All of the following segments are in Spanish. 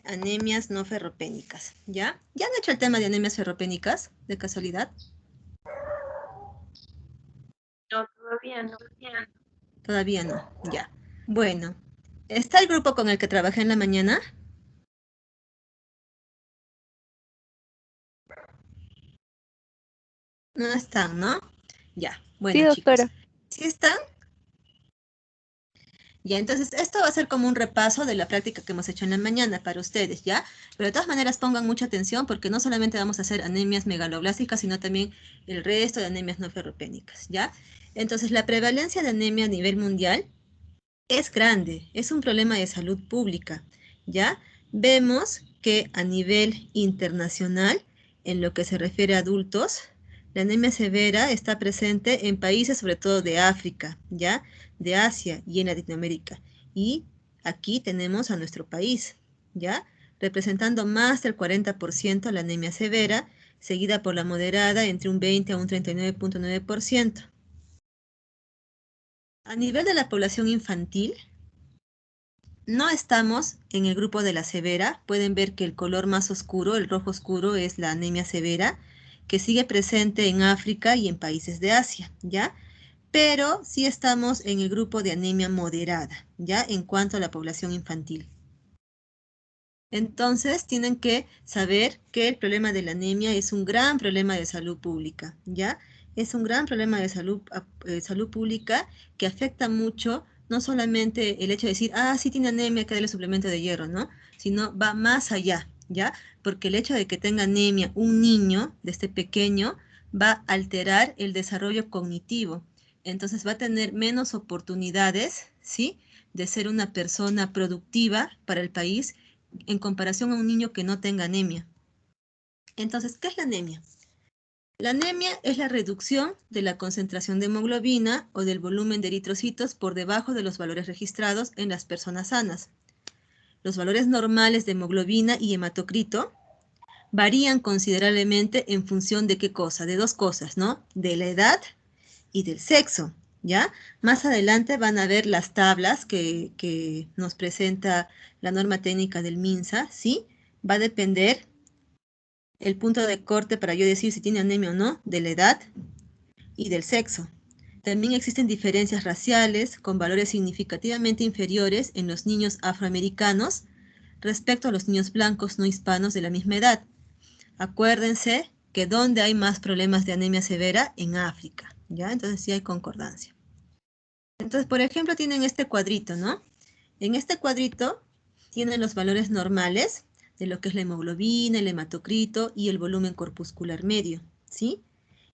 Anemias no ferropénicas, ¿ya? ¿Ya han hecho el tema de anemias ferropénicas, de casualidad? No, todavía no. Todavía no, ya. Bueno, ¿está el grupo con el que trabajé en la mañana? No están, ¿no? Ya, Sí, bueno chicos, doctora. ¿sí están? Ya, entonces esto va a ser como un repaso de la práctica que hemos hecho en la mañana para ustedes, ¿ya? Pero de todas maneras pongan mucha atención porque no solamente vamos a hacer anemias megaloblásticas, sino también el resto de anemias no ferropénicas, ¿ya? Entonces la prevalencia de anemia a nivel mundial es grande, es un problema de salud pública, ¿ya? Vemos que a nivel internacional, en lo que se refiere a adultos, la anemia severa está presente en países sobre todo de África, ¿ya? De Asia y en Latinoamérica. Y aquí tenemos a nuestro país, ¿ya? Representando más del 40% la anemia severa, seguida por la moderada entre un 20 a un 39.9%. A nivel de la población infantil, no estamos en el grupo de la severa. Pueden ver que el color más oscuro, el rojo oscuro, es la anemia severa, que sigue presente en África y en países de Asia, ¿ya? Pero sí estamos en el grupo de anemia moderada, ¿ya? En cuanto a la población infantil. Entonces, tienen que saber que el problema de la anemia es un gran problema de salud pública, ¿ya? Es un gran problema de salud pública que afecta mucho, no solamente el hecho de decir, ah, sí tiene anemia, hay que darle suplemento de hierro, ¿no? Sino va más allá, ¿ya? Porque el hecho de que tenga anemia un niño, desde pequeño, va a alterar el desarrollo cognitivo. Entonces va a tener menos oportunidades, ¿sí? De ser una persona productiva para el país en comparación a un niño que no tenga anemia. Entonces, ¿qué es la anemia? La anemia es la reducción de la concentración de hemoglobina o del volumen de eritrocitos por debajo de los valores registrados en las personas sanas. Los valores normales de hemoglobina y hematocrito varían considerablemente en función de qué cosa, de dos cosas, ¿no? De la edad y del sexo, ¿ya? Más adelante van a ver las tablas que nos presenta la norma técnica del MINSA, ¿sí? Va a depender el punto de corte para yo decir si tiene anemia o no, de la edad y del sexo. También existen diferencias raciales con valores significativamente inferiores en los niños afroamericanos respecto a los niños blancos no hispanos de la misma edad. Acuérdense que donde hay más problemas de anemia severa, en África, ¿ya? Entonces sí hay concordancia. Entonces, por ejemplo, tienen este cuadrito, ¿no? En este cuadrito tienen los valores normales de lo que es la hemoglobina, el hematocrito y el volumen corpuscular medio, ¿sí?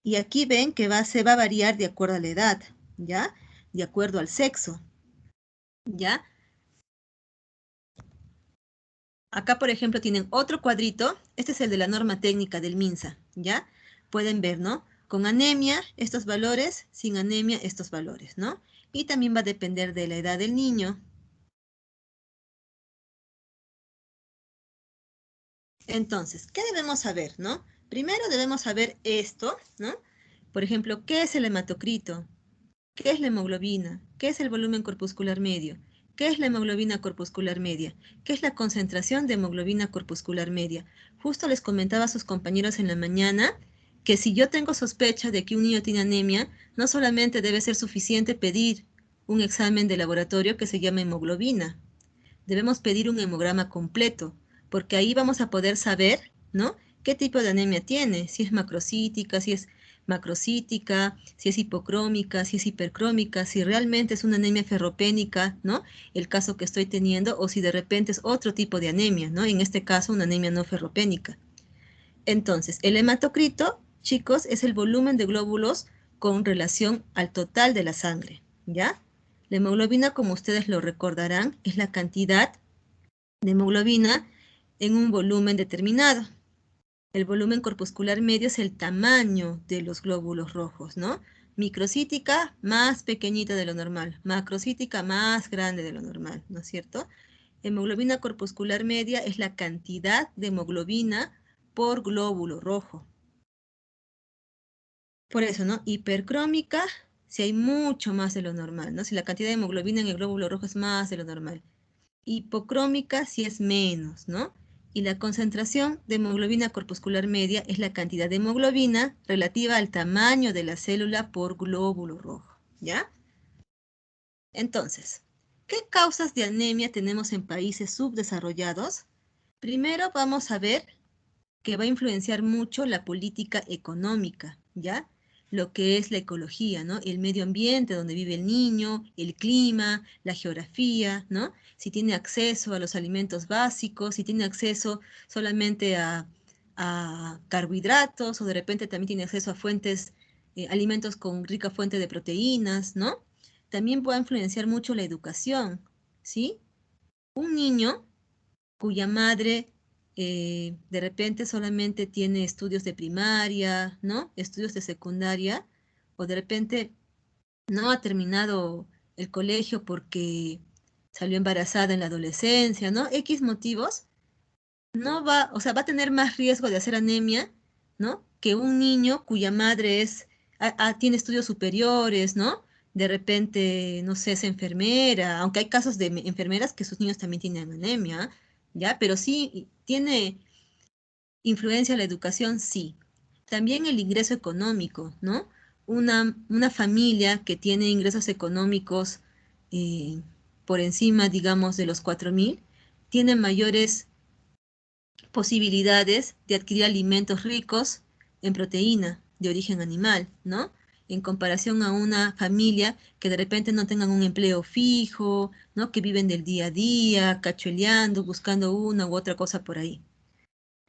Y aquí ven que se va a variar de acuerdo a la edad, ¿ya? De acuerdo al sexo, ¿ya? Acá, por ejemplo, tienen otro cuadrito. Este es el de la norma técnica del MINSA, ¿ya? Pueden ver, ¿no? Con anemia, estos valores, sin anemia, estos valores, ¿no? Y también va a depender de la edad del niño. Entonces, ¿qué debemos saber, no? Primero debemos saber esto, ¿no? Por ejemplo, ¿qué es el hematocrito? ¿Qué es la hemoglobina? ¿Qué es el volumen corpuscular medio? ¿Qué es la hemoglobina corpuscular media? ¿Qué es la concentración de hemoglobina corpuscular media? Justo les comentaba a sus compañeros en la mañana que si yo tengo sospecha de que un niño tiene anemia, no solamente debe ser suficiente pedir un examen de laboratorio que se llama hemoglobina, debemos pedir un hemograma completo, porque ahí vamos a poder saber, ¿no? ¿Qué tipo de anemia tiene? Si es macrocítica, si es macrocítica, si es hipocrómica, si es hipercrómica, si realmente es una anemia ferropénica, ¿no? El caso que estoy teniendo, o si de repente es otro tipo de anemia, ¿no? En este caso, una anemia no ferropénica. Entonces, el hematocrito, chicos, es el volumen de glóbulos con relación al total de la sangre, ¿ya? La hemoglobina, como ustedes lo recordarán, es la cantidad de hemoglobina en un volumen determinado. El volumen corpuscular medio es el tamaño de los glóbulos rojos, ¿no? Microcítica más pequeñita de lo normal, macrocítica más grande de lo normal, ¿no es cierto? Hemoglobina corpuscular media es la cantidad de hemoglobina por glóbulo rojo. Por eso, ¿no? Hipercrómica, si hay mucho más de lo normal, ¿no? Si la cantidad de hemoglobina en el glóbulo rojo es más de lo normal. Hipocrómica sí es menos, ¿no? Y la concentración de hemoglobina corpuscular media es la cantidad de hemoglobina relativa al tamaño de la célula por glóbulo rojo, ¿ya? Entonces, ¿qué causas de anemia tenemos en países subdesarrollados? Primero vamos a ver que va a influenciar mucho la política económica, ¿ya? Lo que es la ecología, ¿no? El medio ambiente donde vive el niño, el clima, la geografía, ¿no? Si tiene acceso a los alimentos básicos, si tiene acceso solamente a carbohidratos o de repente también tiene acceso a fuentes, alimentos con rica fuente de proteínas, ¿no? También puede influenciar mucho la educación, ¿sí? Un niño cuya madre de repente solamente tiene estudios de primaria, ¿no? Estudios de secundaria, o de repente no ha terminado el colegio porque salió embarazada en la adolescencia, ¿no? X motivos, no va, o sea, va a tener más riesgo de hacer anemia, ¿no? Que un niño cuya madre tiene estudios superiores, ¿no? De repente, no sé, es enfermera, aunque hay casos de enfermeras que sus niños también tienen anemia, ¿ya? Pero sí tiene influencia la educación, sí. También el ingreso económico, ¿no? Una familia que tiene ingresos económicos eh, por encima, digamos, de los 4.000, tiene mayores posibilidades de adquirir alimentos ricos en proteína de origen animal, ¿no? En comparación a una familia que de repente no tengan un empleo fijo, ¿no? Que viven del día a día, cachueleando, buscando una u otra cosa por ahí.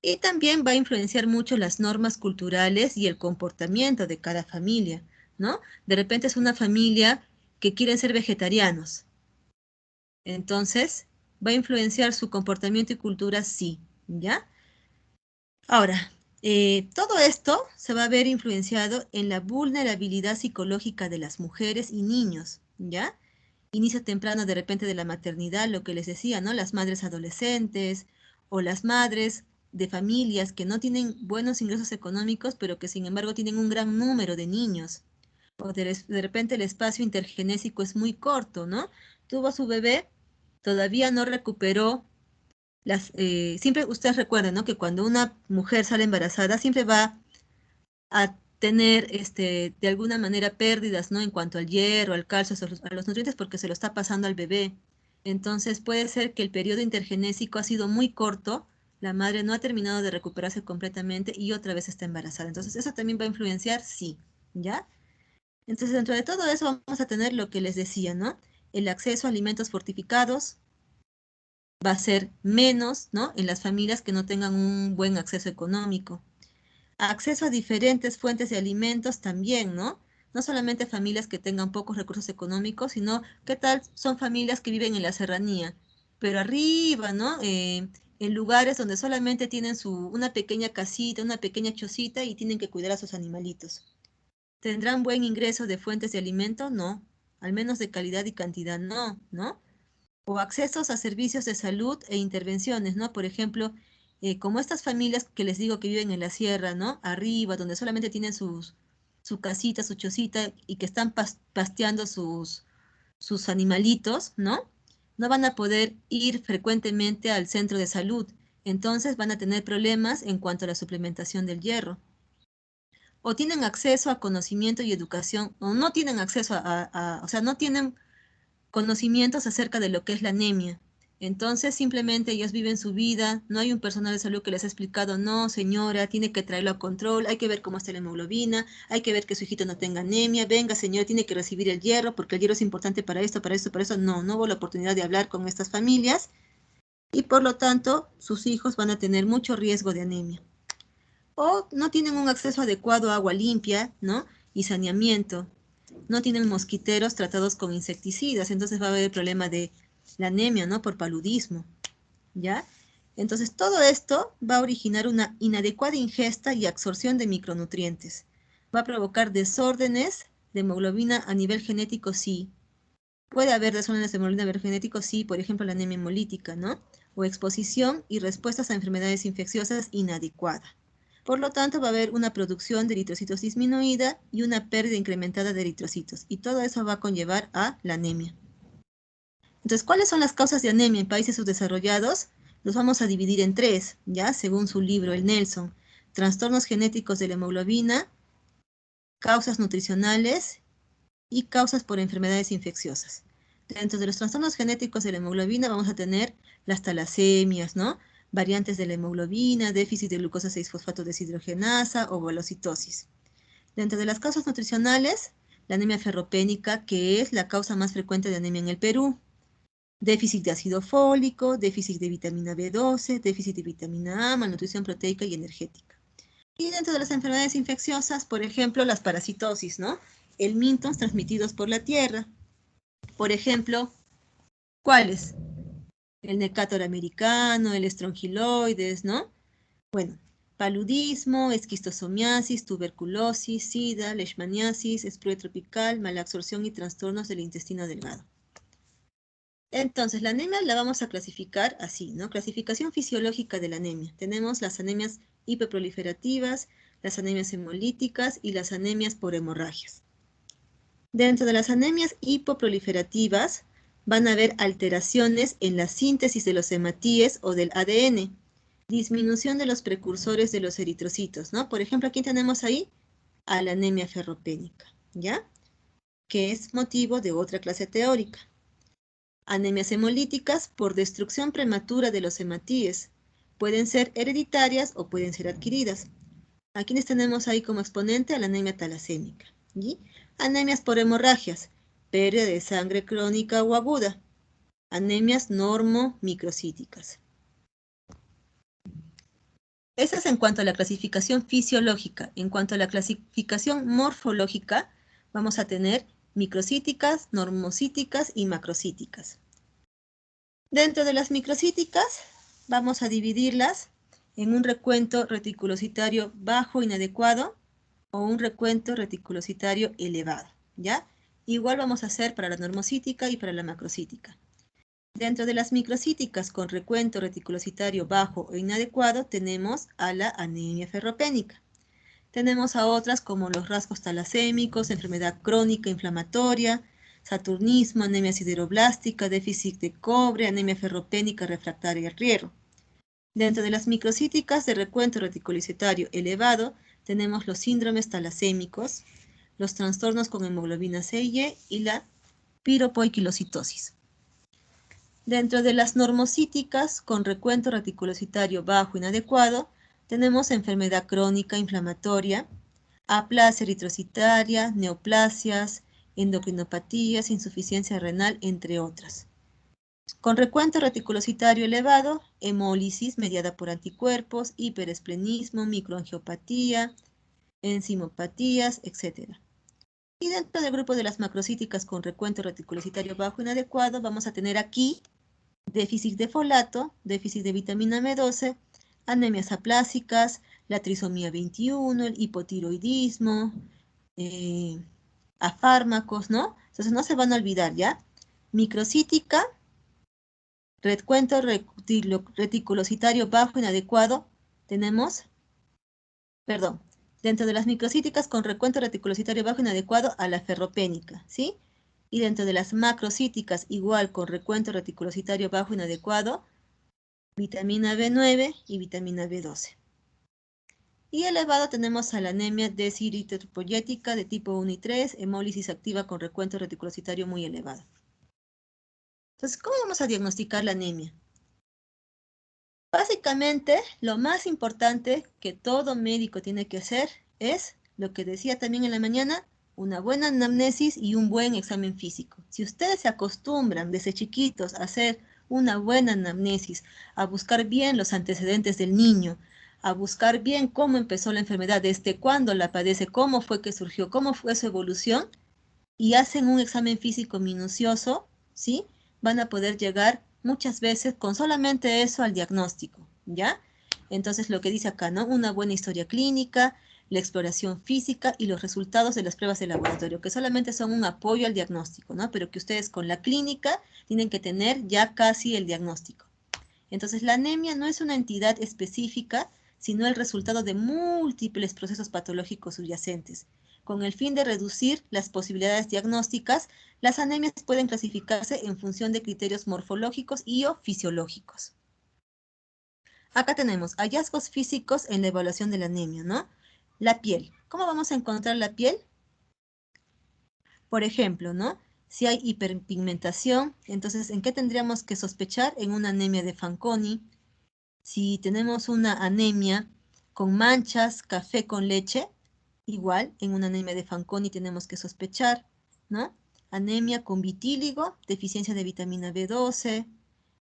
Y también va a influenciar mucho las normas culturales y el comportamiento de cada familia, ¿no? De repente es una familia que quieren ser vegetarianos, entonces va a influenciar su comportamiento y cultura, sí, ¿ya? Ahora, todo esto se va a ver influenciado en la vulnerabilidad psicológica de las mujeres y niños, ¿ya? Inicio temprano de repente de la maternidad, lo que les decía, ¿no? Las madres adolescentes o las madres de familias que no tienen buenos ingresos económicos, pero que sin embargo tienen un gran número de niños. O de repente el espacio intergenésico es muy corto, ¿no? Tuvo su bebé, todavía no recuperó siempre ustedes recuerden, ¿no? Que cuando una mujer sale embarazada, siempre va a tener, de alguna manera, pérdidas, ¿no? En cuanto al hierro, al calcio, a los nutrientes, porque se lo está pasando al bebé. Entonces puede ser que el periodo intergenésico ha sido muy corto, la madre no ha terminado de recuperarse completamente y otra vez está embarazada. Entonces eso también va a influenciar, sí, ¿ya? Entonces dentro de todo eso vamos a tener lo que les decía, ¿no? El acceso a alimentos fortificados, va a ser menos, ¿no? En las familias que no tengan un buen acceso económico. Acceso a diferentes fuentes de alimentos también, ¿no? No solamente familias que tengan pocos recursos económicos, sino qué tal son familias que viven en la serranía, pero arriba, ¿no? En lugares donde solamente tienen una pequeña casita, una pequeña chocita y tienen que cuidar a sus animalitos. ¿Tendrán buen ingreso de fuentes de alimento? No. Al menos de calidad y cantidad, no, ¿no? O accesos a servicios de salud e intervenciones, ¿no? Por ejemplo, como estas familias que les digo que viven en la sierra, ¿no? Arriba, donde solamente tienen su casita, su chocita y que están pasteando sus animalitos, ¿no? No van a poder ir frecuentemente al centro de salud. Entonces van a tener problemas en cuanto a la suplementación del hierro. O tienen acceso a conocimiento y educación, o no tienen acceso o sea, no tienen conocimientos acerca de lo que es la anemia. Entonces simplemente ellos viven su vida, no hay un personal de salud que les ha explicado, no señora, tiene que traerlo a control, hay que ver cómo está la hemoglobina, hay que ver que su hijito no tenga anemia, venga señora, tiene que recibir el hierro porque el hierro es importante para esto, para esto, para eso. No, no hubo la oportunidad de hablar con estas familias y por lo tanto sus hijos van a tener mucho riesgo de anemia. O no tienen un acceso adecuado a agua limpia, ¿no? Y saneamiento, no tienen mosquiteros tratados con insecticidas, entonces va a haber el problema de la anemia, ¿no? Por paludismo, ¿ya? Entonces todo esto va a originar una inadecuada ingesta y absorción de micronutrientes. Va a provocar desórdenes de hemoglobina a nivel genético, sí. Puede haber desórdenes de hemoglobina a nivel genético, sí, por ejemplo la anemia hemolítica, ¿no? O exposición y respuestas a enfermedades infecciosas inadecuada. Por lo tanto, va a haber una producción de eritrocitos disminuida y una pérdida incrementada de eritrocitos. Y todo eso va a conllevar a la anemia. Entonces, ¿cuáles son las causas de anemia en países subdesarrollados? Los vamos a dividir en tres, ¿ya? Según su libro, el Nelson. Trastornos genéticos de la hemoglobina, causas nutricionales y causas por enfermedades infecciosas. Dentro de los trastornos genéticos de la hemoglobina vamos a tener las talasemias, ¿no? Variantes de la hemoglobina, déficit de glucosa 6-fosfato deshidrogenasa o velocitosis. Dentro de las causas nutricionales, la anemia ferropénica, que es la causa más frecuente de anemia en el Perú. Déficit de ácido fólico, déficit de vitamina B12, déficit de vitamina A, malnutrición proteica y energética. Y dentro de las enfermedades infecciosas, por ejemplo, las parasitosis, ¿no? El Mintos transmitidos por la tierra. Por ejemplo, ¿cuáles? El Necator americano, el estrongiloides, ¿no? Bueno, paludismo, esquistosomiasis, tuberculosis, sida, leishmaniasis, sprue tropical, mala absorción y trastornos del intestino delgado. Entonces, la anemia la vamos a clasificar así, ¿no? Clasificación fisiológica de la anemia. Tenemos las anemias hiperproliferativas, las anemias hemolíticas y las anemias por hemorragias. Dentro de las anemias hipoproliferativas van a haber alteraciones en la síntesis de los hematíes o del ADN, disminución de los precursores de los eritrocitos, ¿no? Por ejemplo, aquí tenemos ahí a la anemia ferropénica, ¿ya? Que es motivo de otra clase teórica. Anemias hemolíticas por destrucción prematura de los hematíes. Pueden ser hereditarias o pueden ser adquiridas. Aquí les tenemos ahí como exponente a la anemia talasémica. ¿Sí? Anemias por hemorragias, pérdida de sangre crónica o aguda. Anemias normomicrocíticas. Esa es en cuanto a la clasificación fisiológica. En cuanto a la clasificación morfológica, vamos a tener microcíticas, normocíticas y macrocíticas. Dentro de las microcíticas, vamos a dividirlas en un recuento reticulocitario bajo inadecuado o un recuento reticulocitario elevado, ¿ya? Igual vamos a hacer para la normocítica y para la macrocítica. Dentro de las microcíticas con recuento reticulocitario bajo o inadecuado tenemos a la anemia ferropénica. Tenemos a otras como los rasgos talasémicos, enfermedad crónica inflamatoria, saturnismo, anemia sideroblástica, déficit de cobre, anemia ferropénica refractaria al hierro. Dentro de las microcíticas de recuento reticulocitario elevado tenemos los síndromes talasémicos, los trastornos con hemoglobina C y E la piropoiquilocitosis. Dentro de las normocíticas con recuento reticulocitario bajo inadecuado, tenemos enfermedad crónica inflamatoria, aplasia eritrocitaria, neoplasias, endocrinopatías, insuficiencia renal, entre otras. Con recuento reticulocitario elevado, hemólisis mediada por anticuerpos, hiperesplenismo, microangiopatía, enzimopatías, etc. Y dentro del grupo de las macrocíticas con recuento reticulocitario bajo inadecuado, vamos a tener aquí déficit de folato, déficit de vitamina B12, anemias aplásicas, la trisomía 21, el hipotiroidismo, a fármacos, ¿no? Entonces no se van a olvidar, ¿ya? Microcítica, recuento reticulocitario bajo inadecuado, tenemos, perdón, dentro de las microcíticas con recuento reticulocitario bajo inadecuado a la ferropénica, ¿sí? Y dentro de las macrocíticas, igual con recuento reticulocitario bajo inadecuado, vitamina B9 y vitamina B12. Y elevado tenemos a la anemia deseritropoyética de tipo 1 y 3, hemólisis activa con recuento reticulocitario muy elevado. Entonces, ¿cómo vamos a diagnosticar la anemia? Básicamente, lo más importante que todo médico tiene que hacer es, lo que decía también en la mañana, una buena anamnesis y un buen examen físico. Si ustedes se acostumbran desde chiquitos a hacer una buena anamnesis, a buscar bien los antecedentes del niño, a buscar bien cómo empezó la enfermedad, desde cuándo la padece, cómo fue que surgió, cómo fue su evolución, y hacen un examen físico minucioso, ¿sí? Van a poder llegar muchas veces con solamente eso al diagnóstico, ¿ya? Entonces lo que dice acá, ¿no? Una buena historia clínica, la exploración física y los resultados de las pruebas de laboratorio, que solamente son un apoyo al diagnóstico, ¿no? Pero que ustedes con la clínica tienen que tener ya casi el diagnóstico. Entonces la anemia no es una entidad específica, sino el resultado de múltiples procesos patológicos subyacentes. Con el fin de reducir las posibilidades diagnósticas, las anemias pueden clasificarse en función de criterios morfológicos y o fisiológicos. Acá tenemos hallazgos físicos en la evaluación de la anemia, ¿no? La piel. ¿Cómo vamos a encontrar la piel? Por ejemplo, ¿no? Si hay hiperpigmentación, entonces, ¿en qué tendríamos que sospechar? En una anemia de Fanconi. Si tenemos una anemia con manchas, café con leche, igual, en una anemia de Fanconi tenemos que sospechar, ¿no? Anemia con vitíligo, deficiencia de vitamina B12.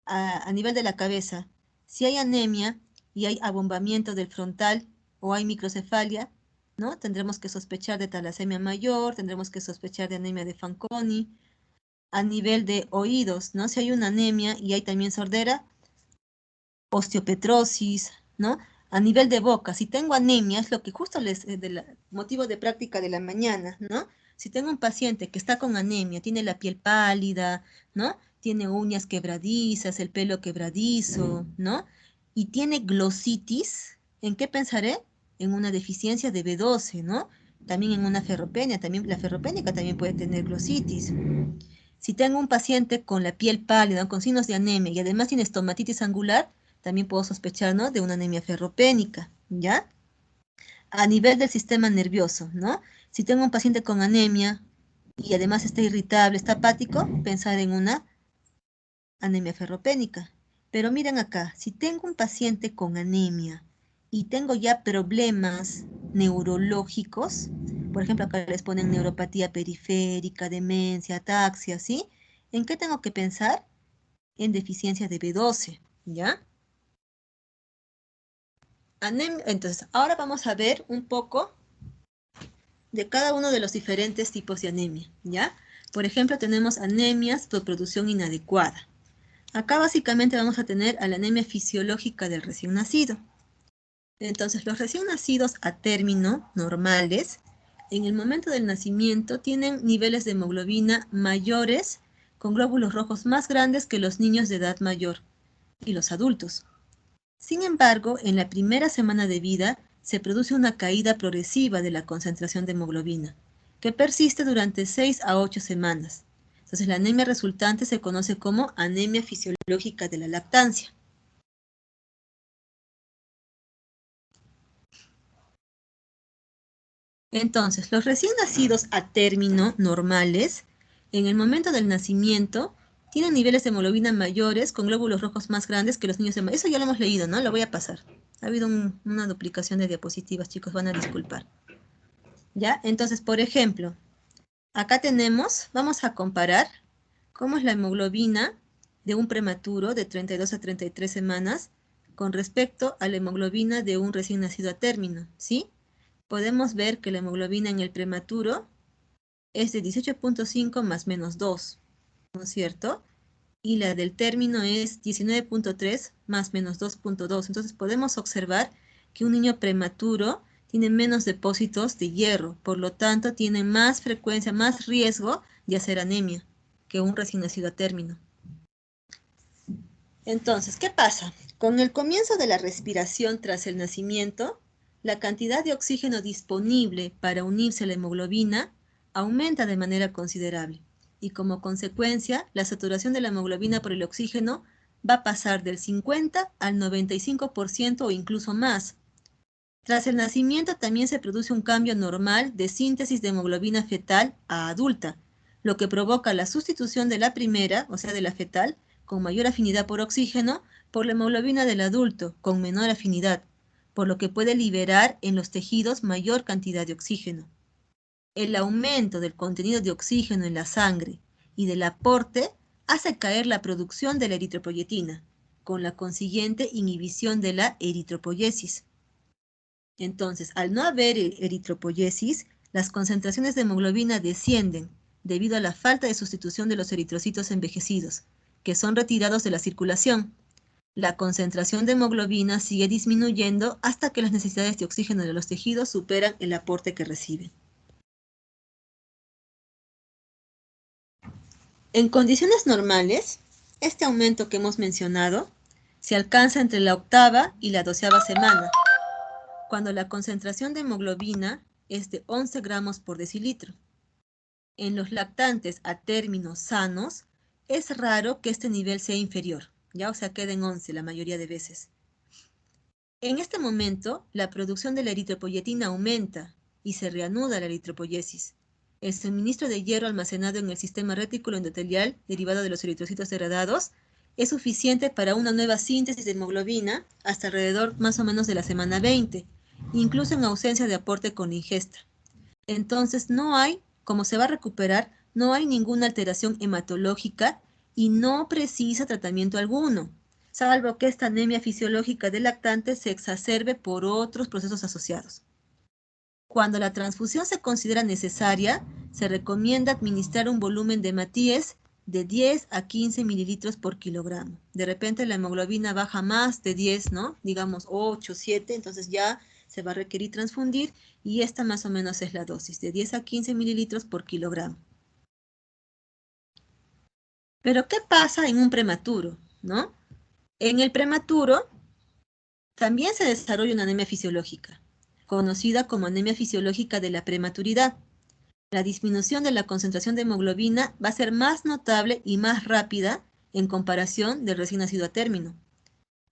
A nivel de la cabeza, si hay anemia y hay abombamiento del frontal o hay microcefalia, ¿no? Tendremos que sospechar de talasemia mayor, tendremos que sospechar de anemia de Fanconi. A nivel de oídos, ¿no? Si hay una anemia y hay también sordera, osteopetrosis, ¿no? A nivel de boca, si tengo anemia, es lo que justo les, motivo de práctica de la mañana, ¿no? Si tengo un paciente que está con anemia, tiene la piel pálida, ¿no? Tiene uñas quebradizas, el pelo quebradizo, ¿no? Y tiene glositis, ¿en qué pensaré? En una deficiencia de B12, ¿no? También en una ferropenia, también la ferropénica también puede tener glositis. Si tengo un paciente con la piel pálida, ¿no? Con signos de anemia y además tiene estomatitis angular, también puedo sospechar, ¿no? De una anemia ferropénica, ¿ya? A nivel del sistema nervioso, ¿no? Si tengo un paciente con anemia y además está irritable, está apático, pensar en una anemia ferropénica. Pero miren acá, si tengo un paciente con anemia y tengo ya problemas neurológicos, por ejemplo, acá les ponen neuropatía periférica, demencia, ataxia, ¿sí? ¿En qué tengo que pensar? En deficiencia de B12, ¿ya? Entonces, ahora vamos a ver un poco de cada uno de los diferentes tipos de anemia, ¿ya? Por ejemplo, tenemos anemias por producción inadecuada. Acá básicamente vamos a tener a la anemia fisiológica del recién nacido. Entonces, los recién nacidos a término, normales, en el momento del nacimiento tienen niveles de hemoglobina mayores con glóbulos rojos más grandes que los niños de edad mayor y los adultos. Sin embargo, en la primera semana de vida se produce una caída progresiva de la concentración de hemoglobina, que persiste durante 6 a 8 semanas. Entonces, la anemia resultante se conoce como anemia fisiológica de la lactancia. Entonces, los recién nacidos a término normales, en el momento del nacimiento, tienen niveles de hemoglobina mayores con glóbulos rojos más grandes que los niños de edad. Eso ya lo hemos leído, ¿no? Lo voy a pasar. Ha habido una duplicación de diapositivas, chicos, van a disculpar. ¿Ya? Entonces, por ejemplo, acá tenemos, vamos a comparar cómo es la hemoglobina de un prematuro de 32 a 33 semanas con respecto a la hemoglobina de un recién nacido a término, ¿sí? Podemos ver que la hemoglobina en el prematuro es de 18.5 más menos 2, ¿no es cierto? Y la del término es 19.3 más menos 2.2. Entonces podemos observar que un niño prematuro tiene menos depósitos de hierro, por lo tanto tiene más frecuencia, más riesgo de hacer anemia que un recién nacido a término. Entonces, ¿qué pasa? Con el comienzo de la respiración tras el nacimiento, la cantidad de oxígeno disponible para unirse a la hemoglobina aumenta de manera considerable y como consecuencia, la saturación de la hemoglobina por el oxígeno va a pasar del 50 al 95% o incluso más. Tras el nacimiento también se produce un cambio normal de síntesis de hemoglobina fetal a adulta, lo que provoca la sustitución de la primera, o sea, de la fetal, con mayor afinidad por oxígeno, por la hemoglobina del adulto, con menor afinidad, por lo que puede liberar en los tejidos mayor cantidad de oxígeno. El aumento del contenido de oxígeno en la sangre y del aporte hace caer la producción de la eritropoyetina, con la consiguiente inhibición de la eritropoyesis. Entonces, al no haber eritropoyesis, las concentraciones de hemoglobina descienden debido a la falta de sustitución de los eritrocitos envejecidos, que son retirados de la circulación. La concentración de hemoglobina sigue disminuyendo hasta que las necesidades de oxígeno de los tejidos superan el aporte que reciben. En condiciones normales, este aumento que hemos mencionado se alcanza entre la octava y la 12ª semana, cuando la concentración de hemoglobina es de 11 gramos por decilitro. En los lactantes a términos sanos, es raro que este nivel sea inferior, ya, o sea, queda en 11 la mayoría de veces. En este momento, la producción de la eritropoyetina aumenta y se reanuda la eritropoyesis. El suministro de hierro almacenado en el sistema retículo endotelial, derivado de los eritrocitos degradados, es suficiente para una nueva síntesis de hemoglobina hasta alrededor más o menos de la semana 20, incluso en ausencia de aporte con ingesta. Entonces no hay, como se va a recuperar, no hay ninguna alteración hematológica y no precisa tratamiento alguno, salvo que esta anemia fisiológica del lactante se exacerbe por otros procesos asociados. Cuando la transfusión se considera necesaria, se recomienda administrar un volumen de hematíes de 10 a 15 mililitros por kilogramo. De repente la hemoglobina baja más de 10, ¿no? Digamos 8, 7, entonces ya se va a requerir transfundir y esta más o menos es la dosis, de 10 a 15 mililitros por kilogramo. Pero ¿qué pasa en un prematuro, no? En el prematuro también se desarrolla una anemia fisiológica, conocida como anemia fisiológica de la prematuridad. La disminución de la concentración de hemoglobina va a ser más notable y más rápida en comparación del recién nacido a término.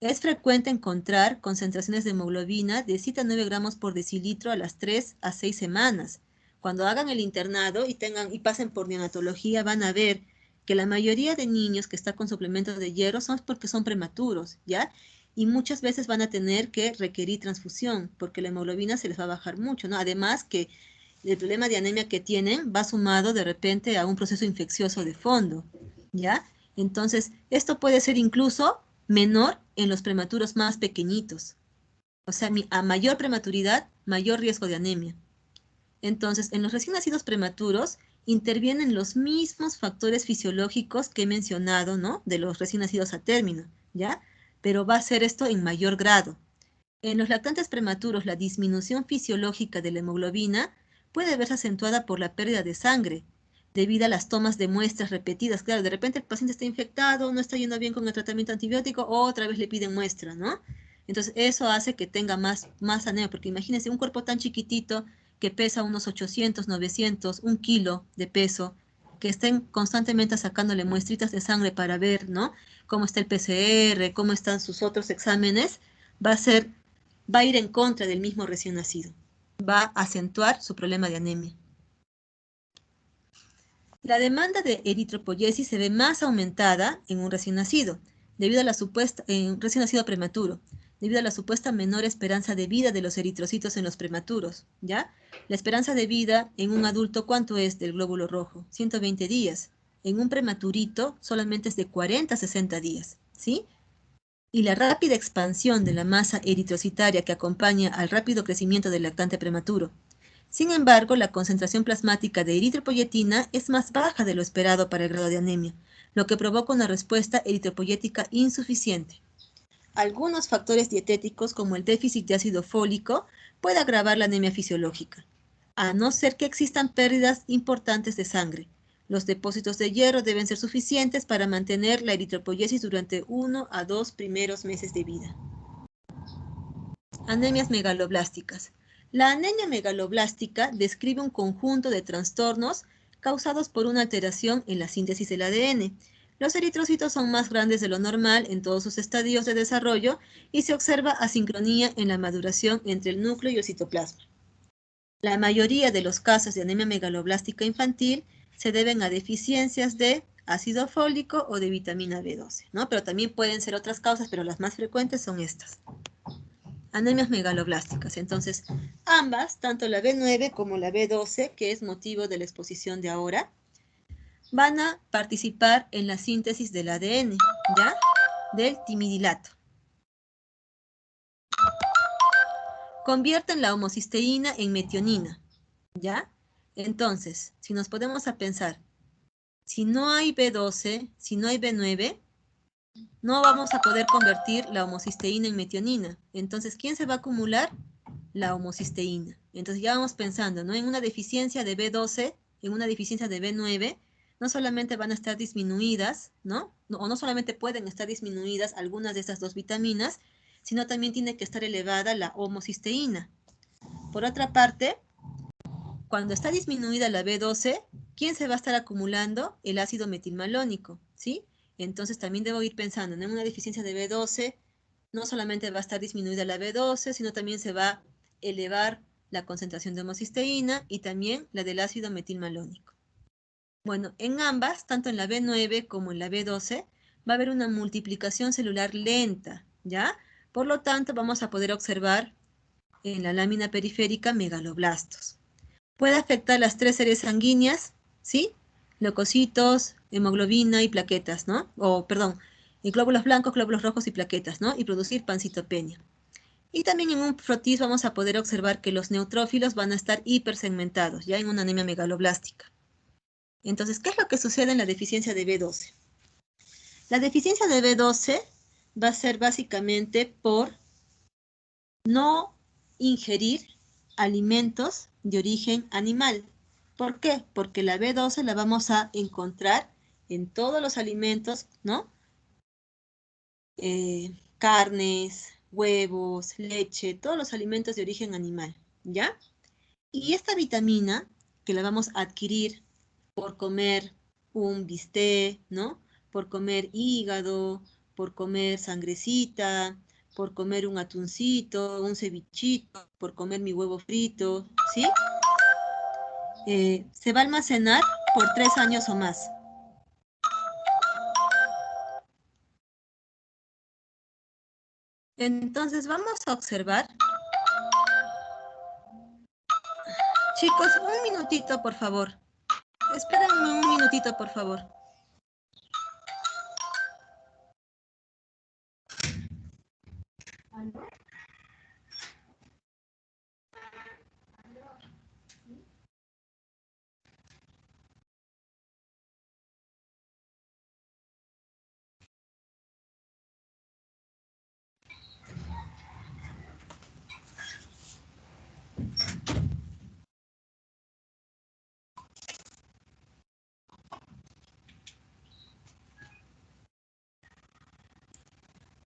Es frecuente encontrar concentraciones de hemoglobina de 7 a 9 gramos por decilitro a las 3 a 6 semanas. Cuando hagan el internado y pasen por neonatología, van a ver que la mayoría de niños que están con suplementos de hierro son porque son prematuros, ¿ya? Y muchas veces van a tener que requerir transfusión porque la hemoglobina se les va a bajar mucho, ¿no? Además que el problema de anemia que tienen va sumado de repente a un proceso infeccioso de fondo, ¿ya? Entonces, esto puede ser incluso menor en los prematuros más pequeñitos. O sea, a mayor prematuridad, mayor riesgo de anemia. Entonces, en los recién nacidos prematuros intervienen los mismos factores fisiológicos que he mencionado, ¿no? De los recién nacidos a término, ¿ya? Pero va a ser esto en mayor grado. En los lactantes prematuros, la disminución fisiológica de la hemoglobina puede verse acentuada por la pérdida de sangre, debido a las tomas de muestras repetidas. Claro, de repente el paciente está infectado, no está yendo bien con el tratamiento antibiótico, otra vez le piden muestra, ¿no? Entonces, eso hace que tenga más anemia, porque imagínense un cuerpo tan chiquitito que pesa unos 800, 900, 1 kilo de peso, que estén constantemente sacándole muestritas de sangre para ver, ¿no? Cómo está el PCR, cómo están sus otros exámenes, va a ser va a ir en contra del mismo recién nacido. Va a acentuar su problema de anemia. La demanda de eritropoyesis se ve más aumentada en un recién nacido, debido a la supuesta, en un recién nacido prematuro, debido a la supuesta menor esperanza de vida de los eritrocitos en los prematuros, ¿ya? La esperanza de vida en un adulto, ¿cuánto es del glóbulo rojo? 120 días. En un prematurito solamente es de 40 a 60 días, ¿sí? Y la rápida expansión de la masa eritrocitaria que acompaña al rápido crecimiento del lactante prematuro. Sin embargo, la concentración plasmática de eritropoyetina es más baja de lo esperado para el grado de anemia, lo que provoca una respuesta eritropoyética insuficiente. Algunos factores dietéticos, como el déficit de ácido fólico, pueden agravar la anemia fisiológica, a no ser que existan pérdidas importantes de sangre. Los depósitos de hierro deben ser suficientes para mantener la eritropoyesis durante 1 a 2 primeros meses de vida. Anemias megaloblásticas. La anemia megaloblástica describe un conjunto de trastornos causados por una alteración en la síntesis del ADN. Los eritrocitos son más grandes de lo normal en todos sus estadios de desarrollo y se observa asincronía en la maduración entre el núcleo y el citoplasma. La mayoría de los casos de anemia megaloblástica infantil se deben a deficiencias de ácido fólico o de vitamina B12, ¿no? Pero también pueden ser otras causas, pero las más frecuentes son estas. Anemias megaloblásticas. Entonces, ambas, tanto la B9 como la B12, que es motivo de la exposición de ahora, van a participar en la síntesis del ADN, ¿ya? Del timidilato. Convierten la homocisteína en metionina, ¿ya? Entonces, si nos podemos a pensar, si no hay B12, si no hay B9, no vamos a poder convertir la homocisteína en metionina. Entonces, ¿quién se va a acumular? La homocisteína. Entonces ya vamos pensando, ¿no? En una deficiencia de B12, en una deficiencia de B9, no solamente van a estar disminuidas, ¿no? O no solamente pueden estar disminuidas algunas de estas dos vitaminas, sino también tiene que estar elevada la homocisteína. Por otra parte, cuando está disminuida la B12, ¿quién se va a estar acumulando? El ácido metilmalónico, ¿sí? Entonces también debo ir pensando en una deficiencia de B12, no solamente va a estar disminuida la B12, sino también se va a elevar la concentración de homocisteína y también la del ácido metilmalónico. Bueno, en ambas, tanto en la B9 como en la B12, va a haber una multiplicación celular lenta, ¿ya? Por lo tanto, vamos a poder observar en la lámina periférica megaloblastos. Puede afectar las 3 series sanguíneas, ¿sí? Leucocitos, hemoglobina y plaquetas, ¿no? O, perdón, glóbulos blancos, glóbulos rojos y plaquetas, ¿no? Y producir pancitopenia. Y también en un frotis vamos a poder observar que los neutrófilos van a estar hipersegmentados, ya en una anemia megaloblástica. Entonces, ¿qué es lo que sucede en la deficiencia de B12? La deficiencia de B12 va a ser básicamente por no ingerir alimentos de origen animal. ¿Por qué? Porque la B12 la vamos a encontrar en todos los alimentos, ¿no? Carnes, huevos, leche, todos los alimentos de origen animal, ¿ya? Y esta vitamina, que la vamos a adquirir por comer un bistec, ¿no? Por comer hígado, por comer sangrecita, por comer un atuncito, un cevichito, por comer mi huevo frito, ¿sí? Se va a almacenar por 3 años o más. Entonces vamos a observar. Chicos, un minutito, por favor. Espérenme un minutito, por favor.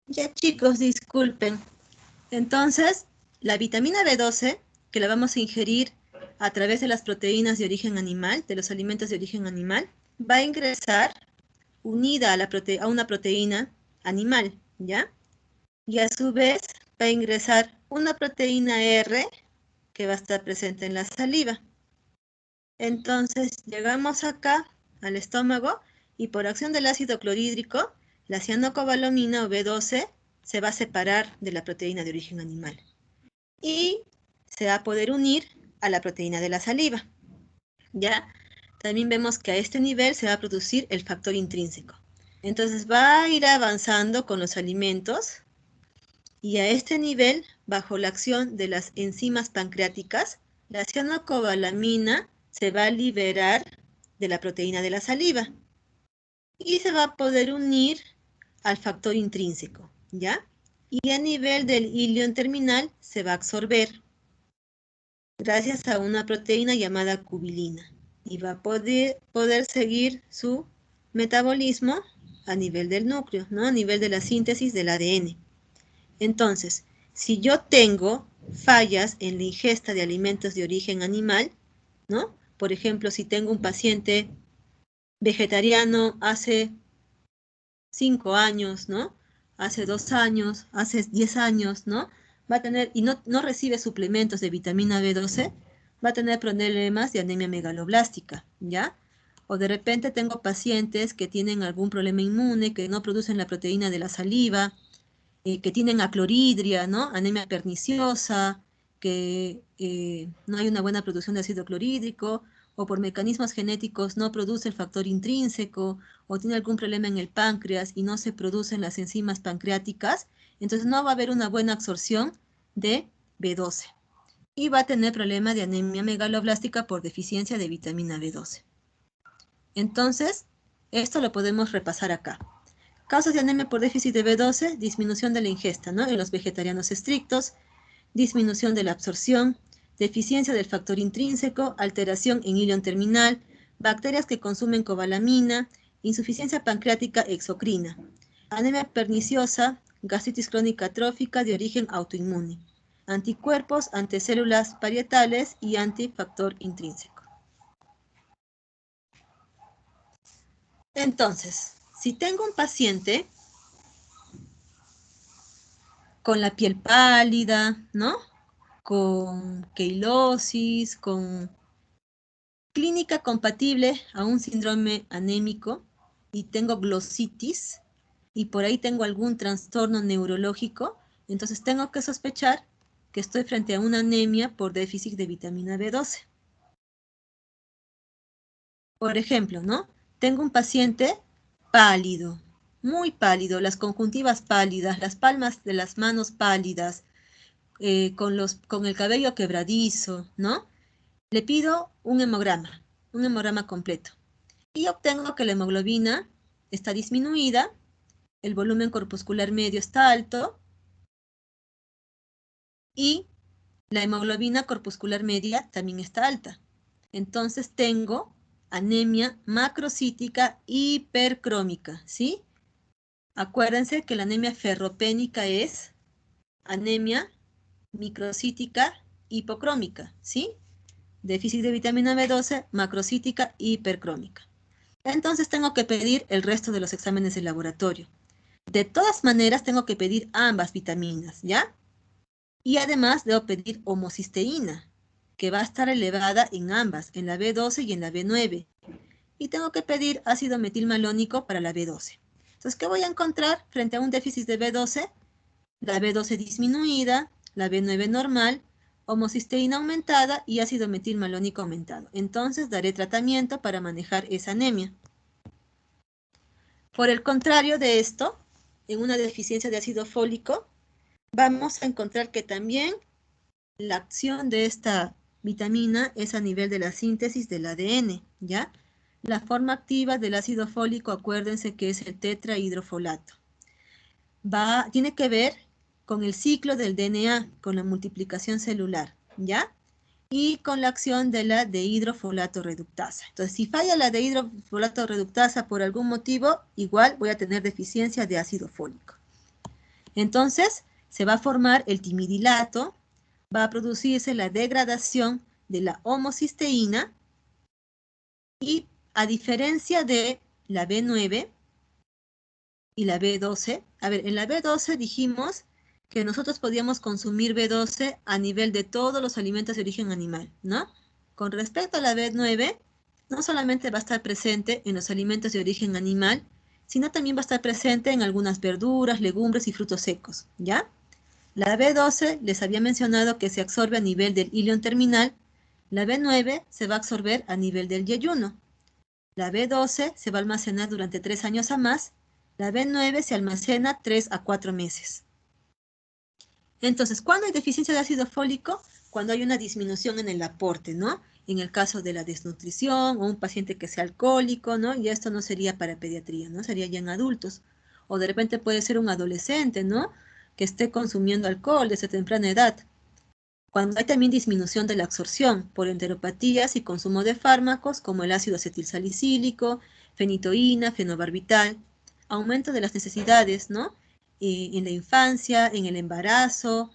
Ya chicos, disculpen. Entonces, la vitamina B12, que la vamos a ingerir a través de las proteínas de origen animal, de los alimentos de origen animal, va a ingresar unida a una proteína animal, ¿ya? Y a su vez va a ingresar una proteína R que va a estar presente en la saliva. Entonces, llegamos acá al estómago y por acción del ácido clorhídrico, la cianocobalamina o B12 se va a separar de la proteína de origen animal y se va a poder unir a la proteína de la saliva. ¿Ya? También vemos que a este nivel se va a producir el factor intrínseco. Entonces va a ir avanzando con los alimentos y a este nivel, bajo la acción de las enzimas pancreáticas, la cianocobalamina se va a liberar de la proteína de la saliva y se va a poder unir al factor intrínseco, ¿ya? Y a nivel del ilion terminal se va a absorber gracias a una proteína llamada cubilina y va a poder seguir su metabolismo a nivel del núcleo, ¿no? A nivel de la síntesis del ADN. Entonces, si yo tengo fallas en la ingesta de alimentos de origen animal, ¿no? Por ejemplo, si tengo un paciente vegetariano hace 5 años, ¿no? Hace 2 años, hace 10 años, ¿no? Va a tener, y no recibe suplementos de vitamina B12, va a tener problemas de anemia megaloblástica, ¿ya? O de repente tengo pacientes que tienen algún problema inmune, que no producen la proteína de la saliva, que tienen acloridria, ¿no? Anemia perniciosa, que no hay una buena producción de ácido clorhídrico, o por mecanismos genéticos no produce el factor intrínseco, o tiene algún problema en el páncreas y no se producen las enzimas pancreáticas, entonces no va a haber una buena absorción de B12. Y va a tener problema de anemia megaloblástica por deficiencia de vitamina B12. Entonces, esto lo podemos repasar acá. Causas de anemia por déficit de B12, disminución de la ingesta, ¿no? En los vegetarianos estrictos, disminución de la absorción, deficiencia del factor intrínseco, alteración en ilion terminal, bacterias que consumen cobalamina, insuficiencia pancreática exocrina, anemia perniciosa, gastritis crónica atrófica de origen autoinmune. anticuerpos, anticélulas parietales y antifactor intrínseco. Entonces, si tengo un paciente con la piel pálida, ¿no? Con queilosis, con clínica compatible a un síndrome anémico y tengo glositis y por ahí tengo algún trastorno neurológico, entonces tengo que sospechar que estoy frente a una anemia por déficit de vitamina B12. Por ejemplo, ¿no? Tengo un paciente pálido, muy pálido, las conjuntivas pálidas, las palmas de las manos pálidas, con el cabello quebradizo, ¿no? Le pido un hemograma completo. Y obtengo que la hemoglobina está disminuida, el volumen corpuscular medio está alto y la hemoglobina corpuscular media también está alta. Entonces tengo anemia macrocítica hipercrómica, ¿sí? Acuérdense que la anemia ferropénica es anemia microcítica hipocrómica, ¿sí? Déficit de vitamina B12, macrocítica hipercrómica. Entonces tengo que pedir el resto de los exámenes de laboratorio. De todas maneras, tengo que pedir ambas vitaminas, ¿ya? Y además debo pedir homocisteína, que va a estar elevada en ambas, en la B12 y en la B9. Y tengo que pedir ácido metilmalónico para la B12. Entonces, ¿qué voy a encontrar frente a un déficit de B12? La B12 disminuida, la B9 normal, homocisteína aumentada y ácido metilmalónico aumentado. Entonces, daré tratamiento para manejar esa anemia. Por el contrario de esto, en una deficiencia de ácido fólico, vamos a encontrar que también la acción de esta vitamina es a nivel de la síntesis del ADN, ¿ya? La forma activa del ácido fólico, acuérdense que es el tetrahidrofolato. Tiene que ver con el ciclo del DNA, con la multiplicación celular, ¿ya? Y con la acción de la dehidrofolato reductasa. Entonces, si falla la dehidrofolato reductasa por algún motivo, igual voy a tener deficiencia de ácido fólico. Entonces, se va a formar el timidilato, va a producirse la degradación de la homocisteína y a diferencia de la B9 y la B12, a ver, en la B12 dijimos que nosotros podíamos consumir B12 a nivel de todos los alimentos de origen animal, ¿no? Con respecto a la B9, no solamente va a estar presente en los alimentos de origen animal, sino también va a estar presente en algunas verduras, legumbres y frutos secos, ¿ya? La B12 les había mencionado que se absorbe a nivel del ilion terminal, la B9 se va a absorber a nivel del yeyuno. La B12 se va a almacenar durante 3 años a más, la B9 se almacena 3 a 4 meses. Entonces, ¿cuándo hay deficiencia de ácido fólico? Cuando hay una disminución en el aporte, ¿no? En el caso de la desnutrición o un paciente que sea alcohólico, ¿no? Y esto no sería para pediatría, ¿no? Sería ya en adultos. O de repente puede ser un adolescente, ¿no? Que esté consumiendo alcohol desde temprana edad. Cuando hay también disminución de la absorción por enteropatías y consumo de fármacos como el ácido acetilsalicílico, fenitoína, fenobarbital, aumento de las necesidades, ¿no? En la infancia, en el embarazo,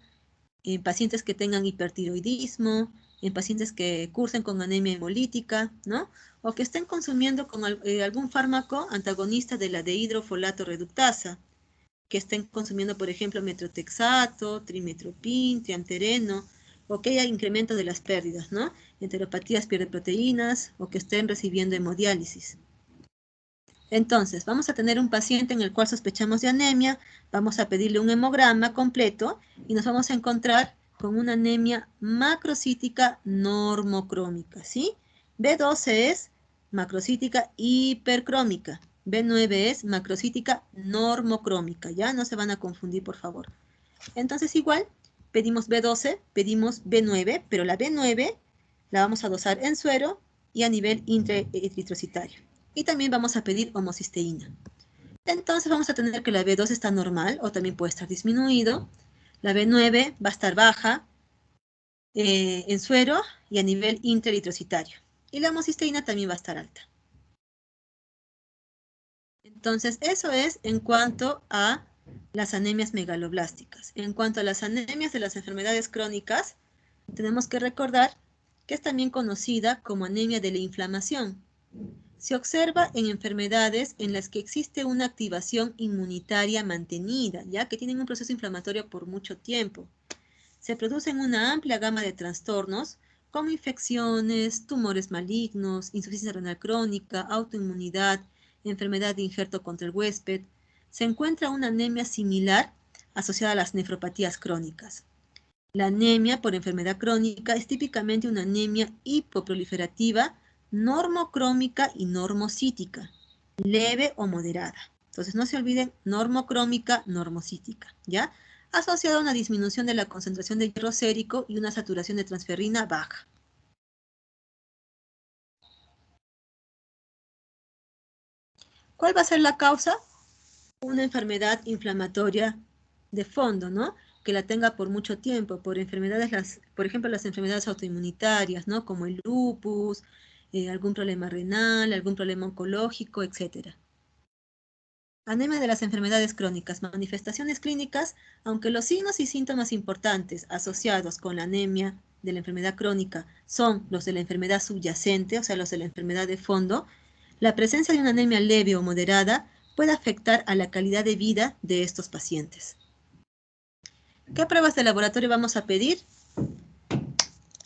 en pacientes que tengan hipertiroidismo, en pacientes que cursen con anemia hemolítica, ¿no? O que estén consumiendo con algún fármaco antagonista de la dehidrofolato reductasa, que estén consumiendo, por ejemplo, metrotexato, trimetropin, triamtereno, o que haya incremento de las pérdidas, ¿no? Enteropatías pierde proteínas, o que estén recibiendo hemodiálisis. Entonces, vamos a tener un paciente en el cual sospechamos de anemia, vamos a pedirle un hemograma completo y nos vamos a encontrar con una anemia macrocítica normocrómica, ¿sí? B12 es macrocítica hipercrómica, B9 es macrocítica normocrómica, ¿ya? No se van a confundir, por favor. Entonces, igual, pedimos B12, pedimos B9, pero la B9 la vamos a dosar en suero y a nivel intraeritrocitario. Y también vamos a pedir homocisteína. Entonces vamos a tener que la B2 está normal o también puede estar disminuido. La B9 va a estar baja en suero y a nivel intraeritrocitario. Y la homocisteína también va a estar alta. Entonces eso es en cuanto a las anemias megaloblásticas. En cuanto a las anemias de las enfermedades crónicas, tenemos que recordar que es también conocida como anemia de la inflamación. Se observa en enfermedades en las que existe una activación inmunitaria mantenida, ya que tienen un proceso inflamatorio por mucho tiempo. Se producen una amplia gama de trastornos como infecciones, tumores malignos, insuficiencia renal crónica, autoinmunidad, enfermedad de injerto contra el huésped. Se encuentra una anemia similar asociada a las nefropatías crónicas. La anemia por enfermedad crónica es típicamente una anemia hipoproliferativa, normocrómica y normocítica, leve o moderada. Entonces no se olviden, normocrómica, normocítica, ¿ya? Asociada a una disminución de la concentración de hierro sérico y una saturación de transferrina baja. ¿Cuál va a ser la causa? Una enfermedad inflamatoria de fondo, ¿no? Que la tenga por mucho tiempo, por enfermedades, por ejemplo, las enfermedades autoinmunitarias, ¿no? Como el lupus, algún problema renal, algún problema oncológico, etcétera. Anemia de las enfermedades crónicas, manifestaciones clínicas, aunque los signos y síntomas importantes asociados con la anemia de la enfermedad crónica son los de la enfermedad subyacente, o sea, los de la enfermedad de fondo, la presencia de una anemia leve o moderada puede afectar a la calidad de vida de estos pacientes. ¿Qué pruebas de laboratorio vamos a pedir?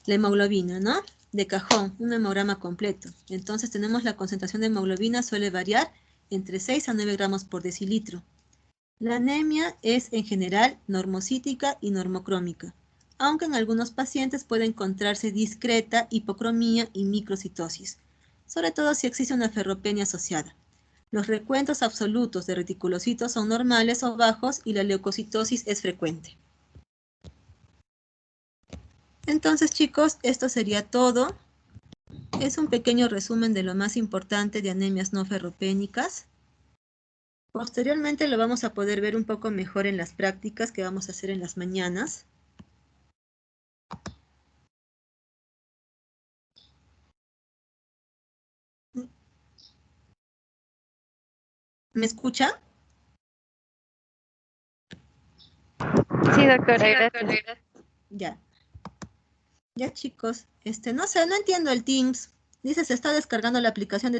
La hemoglobina, ¿no? De cajón, un hemograma completo. Entonces tenemos la concentración de hemoglobina suele variar entre 6 a 9 gramos por decilitro. La anemia es en general normocítica y normocrómica, aunque en algunos pacientes puede encontrarse discreta hipocromía y microcitosis, sobre todo si existe una ferropenia asociada. Los recuentos absolutos de reticulocitos son normales o bajos y la leucocitosis es frecuente. Entonces, chicos, esto sería todo. Es un pequeño resumen de lo más importante de anemias no ferropénicas. Posteriormente lo vamos a poder ver un poco mejor en las prácticas que vamos a hacer en las mañanas. ¿Me escucha? Sí, doctora, gracias. Ya. Ya, chicos. No sé, no entiendo el Teams. Dice, se está descargando la aplicación de Teams.